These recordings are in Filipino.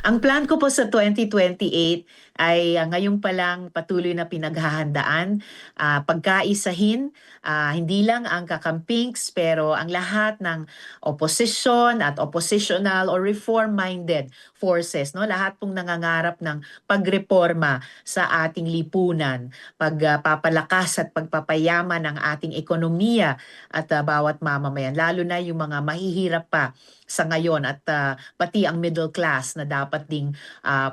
Ang plan ko po sa 2028 ay ngayon pa lang patuloy na pinaghahandaan, pagkaisahin, hindi lang ang kakampings pero ang lahat ng opposition at oppositional or reform-minded forces, no? Lahat pong nangangarap ng pagreporma sa ating lipunan, pagpapalakas at pagpapayaman ng ating ekonomiya at bawat mamamayan, lalo na yung mga mahihirap pa sa ngayon at pati ang middle class na dapat ding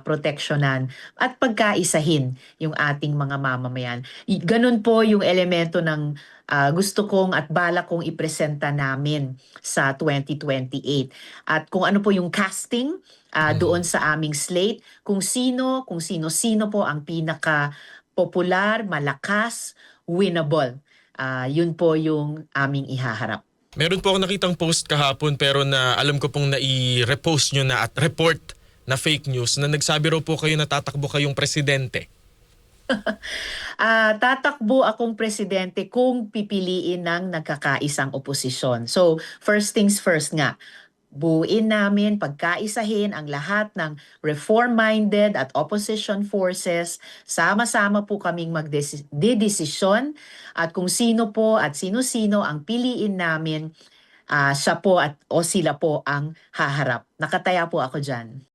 proteksyonan at pagkaisahin yung ating mga mamamayan. Ganun po yung elemento ng gusto kong at balak kong ipresenta namin sa 2028. At kung ano po yung casting doon Mhm. sa aming slate, kung sino-sino po ang pinaka popular, malakas, winnable. Yun po yung aming ihaharap. Meron po ako nakitang post kahapon pero na alam ko pong nai-repost nyo na at report na fake news na nagsabi raw po kayo na tatakbo kayong presidente. Tatakbo akong presidente kung pipiliin ng nagkakaisang oposisyon. So, first things first nga, buuin namin, pagkaisahin ang lahat ng reform-minded at opposition forces. Sama-sama po kaming magdedesisyon at kung sino po at sino-sino ang piliin namin, siya po at o sila po ang haharap. Nakataya po ako dyan.